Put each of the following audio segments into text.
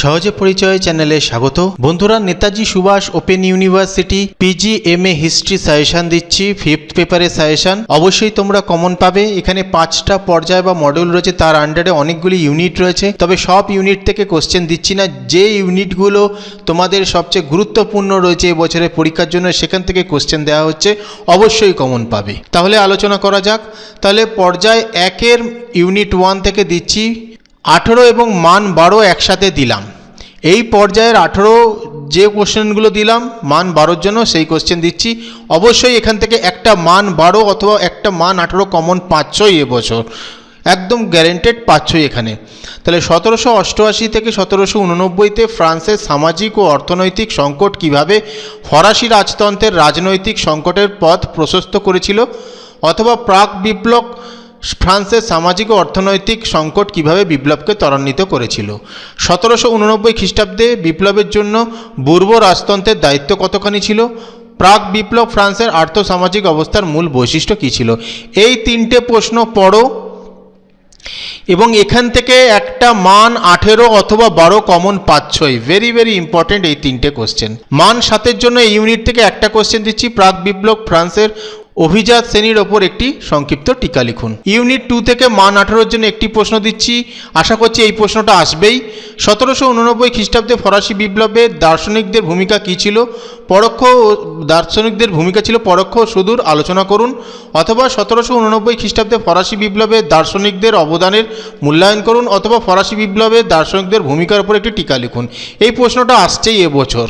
সহজে পরিচয় চ্যানেলে স্বাগত। বন্ধুরা, Netaji Subhash open university PG/MA history suggestion দিচ্ছি, 5th পেপারের সাজেশন। অবশ্যই তোমরা কমন পাবে। এখানে 5টা পর্যায় বা মডিউল রয়েছে, তার আন্ডারে অনেকগুলি ইউনিট রয়েছে। তবে সব ইউনিট থেকে কোশ্চেন দিচ্ছি না, যে ইউনিটগুলো তোমাদের সবচেয়ে গুরুত্বপূর্ণ রয়েছে এবছরের পরীক্ষার জন্য সেখান থেকে কোশ্চেন দেওয়া হচ্ছে, অবশ্যই কমন পাবে। তাহলে আলোচনা করা যাক। তাহলে পর্যায় 1-এর ইউনিট 1 থেকে দিচ্ছি 18 এবং মান 12 একসাথে দিলাম। এই পর্যায়ের 18 যে কোশ্চেনগুলো দিলাম মান 12-র জন্য, সেই কোশ্চেন দিচ্ছি। অবশ্যই এখান থেকে একটা মান 12 অথবা একটা মান 18 কমন পাচ্ছই এবছর, একদম গ্যারেন্টেড পাচ্ছই এখানে। তাহলে 1788 থেকে 1789-তে ফ্রান্সের সামাজিক ও অর্থনৈতিক সংকট কিভাবে ফরাসি রাজতন্ত্রের রাজনৈতিক সংকটের পথ প্রশস্ত করেছিল, অথবা প্রাক বিপ্লব ফ্রান্সের সামাজিক ও অর্থনৈতিক সংকট কিভাবে বিপ্লবকে ত্বরান্বিত করেছিল। 1789 খ্রিস্টাব্দে বিপ্লবের জন্য বুর্বো রাজতন্ত্রের দায়িত্ব কতখানি ছিল। প্রাক বিপ্লব ফ্রান্সের আর্থসামাজিক অবস্থার মূল বৈশিষ্ট্য কী ছিল। এই 3টে প্রশ্ন পড়ো এবং এখান থেকে একটা মান 18 অথবা 12 কমন পাচ্ছই। ভেরি ভেরি ইম্পর্টেন্ট এই 3টে কোশ্চেন। মান 7-এর জন্য এই ইউনিট থেকে একটা কোশ্চেন দিচ্ছি, প্রাক বিপ্লব ফ্রান্সের অভিজাত শ্রেণীর ওপর একটি সংক্ষিপ্ত টিকা লিখুন। ইউনিট 2 থেকে মান 18-র জন্য একটি প্রশ্ন দিচ্ছি, আশা করছি এই প্রশ্নটা আসবেই। 1789 খ্রিস্টাব্দে ফরাসি বিপ্লবে দার্শনিকদের ভূমিকা কী ছিল, পরোক্ষ দার্শনিকদের ভূমিকা ছিল পরোক্ষ সুদূর আলোচনা করুন। অথবা 1789 খ্রিস্টাব্দে ফরাসি বিপ্লবে দার্শনিকদের অবদানের মূল্যায়ন করুন, অথবা ফরাসি বিপ্লবে দার্শনিকদের ভূমিকার উপর একটি টিকা লিখুন। এই প্রশ্নটা আসছেই এবছর।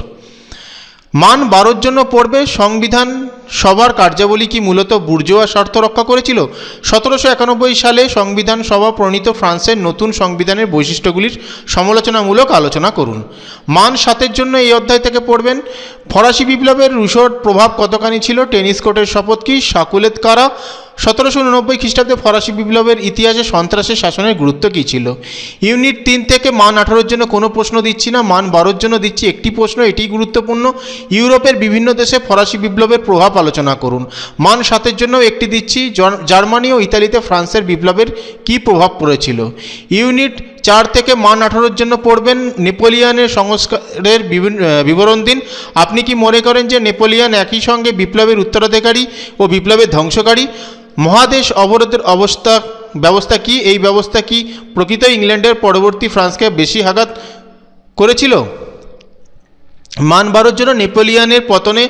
মান 12-র জন্য পড়বে সংবিধান সভার কার্যাবলী কি মূলত বুর্জোয়া স্বার্থ রক্ষা করেছিল। 1791 সালে সংবিধান সভা প্রণীত ফ্রান্সের নতুন সংবিধানের বৈশিষ্ট্যগুলির সমালোচনামূলক আলোচনা করুন। মান 7-এর জন্য এই অধ্যায় থেকে পড়বেন ফরাসি বিপ্লবের রুশোর প্রভাব কতখানি ছিল, টেনিস কোর্টের শপথ কি, সাকুলেত কারা। 1789 খ্রিস্টাব্দে ফরাসি বিপ্লবের ইতিহাসে সন্ত্রাসের শাসনের গুরুত্ব কী ছিল। ইউনিট 3 থেকে মান 18-র জন্য কোনো প্রশ্ন দিচ্ছি না, মান 12-র জন্য দিচ্ছি একটি প্রশ্ন, এটি গুরুত্বপূর্ণ। ইউরোপের বিভিন্ন দেশে ফরাসি বিপ্লবের প্রভাব আলোচনা করুন। মান 7-এর জন্য একটি দিচ্ছি, জার্মানি ও ইতালিতে ফ্রান্সের বিপ্লবের কী প্রভাব পড়েছিল। ইউনিট 4 থেকে মান 18-র জন্য পড়বেন নেপোলিয়নের সংস্কারের বিবরণ দিন। আপনি কি মনে করেন যে নেপোলিয়ন একই সঙ্গে বিপ্লবের উত্তরাধিকারী ও বিপ্লবের ধ্বংসকারী। মহাদেশ অবরোধের ব্যবস্থা কি, এই ব্যবস্থা কি প্রকৃত ইংল্যান্ডের পরবর্তী ফ্রান্সকে বেশি আঘাত করেছিল। মান 12-র জন্য নেপোলিয়নের পতনে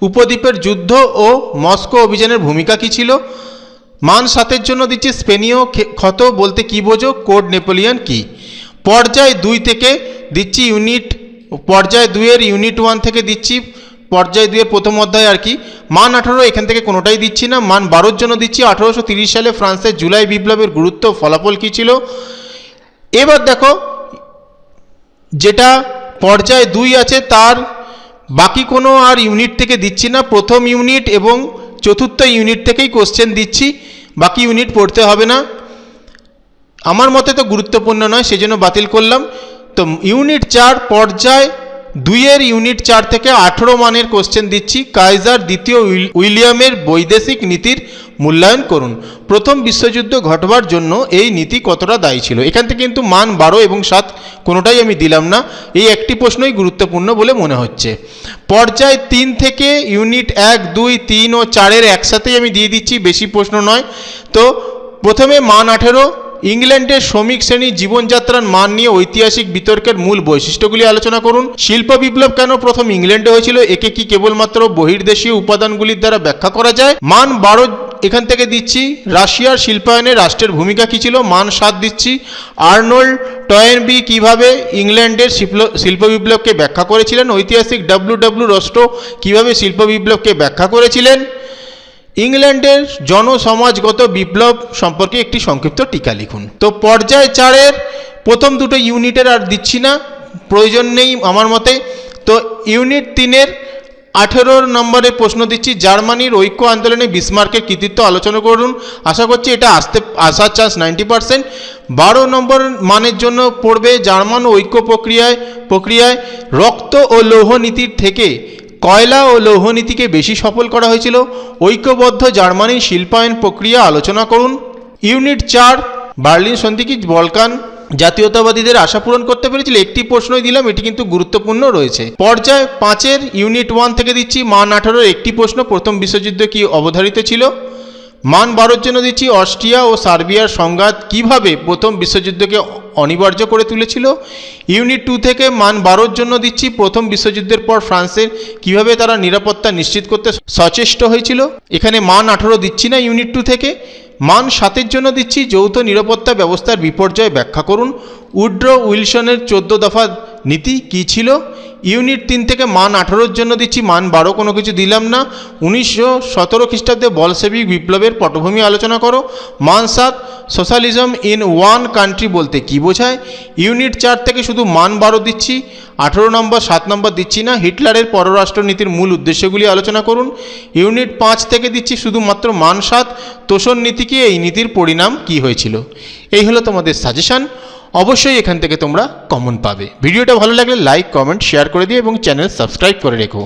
উপদ্বীপের যুদ্ধ ও মস্কো অভিযানের ভূমিকা কী ছিল। মান 7-এর জন্য দিচ্ছি স্পেনীয় ক্ষত বলতে কী বোঝো, কোড নেপোলিয়ন কি। পর্যায় 2 থেকে দিচ্ছি পর্যায় 2-এর ইউনিট 1 থেকে দিচ্ছি, পর্যায় 2-এর প্রথম অধ্যায় আর কি। মান 18 এখান থেকে কোনোটাই দিচ্ছি না। মান 12-র জন্য দিচ্ছি 1830 সালে ফ্রান্সের জুলাই বিপ্লবের গুরুত্ব ফলাফল কী ছিল। এবার দেখো, যেটা পর্যায় 2 আছে তার বাকি কোনো আর ইউনিট থেকে দিচ্ছি না, প্রথম ইউনিট এবং চতুর্থ ইউনিট থেকেই কোশ্চেন দিচ্ছি, বাকি ইউনিট পড়তে হবে না। আমার মতে তো গুরুত্বপূর্ণ নয়, সেজন্য বাতিল করলাম। তো ইউনিট 4 পর্যায় 2-এর ইউনিট 4 থেকে 18 মানের কোশ্চেন দিচ্ছি, কাইজার দ্বিতীয় উইলিয়ামের বৈদেশিক নীতির মূল্যায়ন করুন। প্রথম বিশ্বযুদ্ধ ঘটবার জন্য এই নীতি কতটা দায়ী ছিল। এখান থেকে কিন্তু মান 12 এবং 7 কোনোটাই আমি দিলাম না, এই একটি প্রশ্নই গুরুত্বপূর্ণ বলে মনে হচ্ছে। পর্যায় 3 থেকে ইউনিট 1, 2, 3 ও 4-এর একসাথেই আমি দিয়ে দিচ্ছি, বেশি প্রশ্ন নয়। তো প্রথমে মান 18, ইংল্যান্ডের শ্রমিক শ্রেণীর জীবনযাত্রার মান নিয়ে ঐতিহাসিক বিতর্কের মূল বৈশিষ্ট্যগুলি আলোচনা করুন। শিল্প বিপ্লব কেন প্রথম ইংল্যান্ডে হয়েছিল, একে কি কেবলমাত্র বহির্দেশীয় উপাদানগুলির দ্বারা ব্যাখ্যা করা যায়। মান 12 এখান থেকে দিচ্ছি, রাশিয়ার শিল্পায়নে রাষ্ট্রের ভূমিকা কী ছিল। মান 7 দিচ্ছি, আর্নল্ড টয়েনবি কিভাবে ইংল্যান্ডের শিল্প বিপ্লবকে ব্যাখ্যা করেছিলেন। ঐতিহাসিক ডব্লিউ রস্টো কিভাবে শিল্প বিপ্লবকে ব্যাখ্যা করেছিলেন। ইংল্যান্ডের জনসমাজগত বিপ্লব সম্পর্কে একটি সংক্ষিপ্ত টিকা লিখুন। তো পর্যায় 4-এর প্রথম দুটো ইউনিটের আর দিচ্ছি না, প্রয়োজন নেই আমার মতে। তো ইউনিট 3-এর 18 নম্বরের প্রশ্ন দিচ্ছি, জার্মানির ঐক্য আন্দোলনে বিসমার্কের কৃতিত্ব আলোচনা করুন। আশা করছি এটা আসার চান্স 90%। 12 নম্বর মানের জন্য পড়বে জার্মান ঐক্য প্রক্রিয়ায় রক্ত ও লৌহ নীতির থেকে কয়লা ও লৌহ নীতিকে বেশি সফল করা হয়েছিল। ঐক্যবদ্ধ জার্মানির শিল্পায়ন প্রক্রিয়া আলোচনা করুন। ইউনিট 4 বার্লিন সন্ধি কি বলকান জাতীয়তাবাদীদের আশা পূরণ করতে পেরেছিল? একটি প্রশ্নই দিলাম, এটি কিন্তু গুরুত্বপূর্ণ রয়েছে। পর্যায় 5-এর ইউনিট 1 থেকে দিচ্ছি মান 18 একটি প্রশ্ন, প্রথম বিশ্বযুদ্ধ কি অবধারিত ছিল? মান 12-র জন্য দিচ্ছি অস্ট্রিয়া ও সার্বিয়ার সংঘাত কিভাবে প্রথম বিশ্বযুদ্ধকে অনিবার্য করে তুলেছিল? ইউনিট 2 থেকে মান 12-র জন্য দিচ্ছি প্রথম বিশ্বযুদ্ধের পর ফ্রান্সের কিভাবে তারা নিরাপত্তা নিশ্চিত করতে সচেষ্ট হয়েছিল। এখানে মান 18 দিচ্ছি না ইউনিট 2 থেকে। মান 7-এর জন্য দিচ্ছি যৌথ নিরাপত্তা ব্যবস্থার বিপর্যয় ব্যাখ্যা করুন। উড্রো উইলসনের 14 দফা নীতি কী ছিল? ইউনিট 3 থেকে মান 18-র জন্য দিচ্ছি মান 12 কোনো কিছু দিলাম না। 1917 খ্রিস্টাব্দে বলশেভিক বিপ্লবের পটভূমি আলোচনা করো। মান 7 সোশ্যালিজম ইন ওয়ান কান্ট্রি বলতে কী বোঝায়? ইউনিট 4 থেকে শুধু মান 12 দিচ্ছি, 18 নম্বর 7 নম্বর দিচ্ছি না। হিটলারের পররাষ্ট্রনীতির মূল উদ্দেশ্যগুলি আলোচনা করুন। ইউনিট 5 থেকে দিচ্ছি শুধুমাত্র মান 7 তোষণ নীতি কি, এই নীতির পরিণাম কি হয়েছিল। এই হলো তোমাদের সাজেশন। অবশ্যই এখান থেকে তোমরা কমন পাবে। ভিডিওটা ভালো লাগলে লাইক কমেন্ট শেয়ার করে দিও এবং চ্যানেল সাবস্ক্রাইব করে রেখো।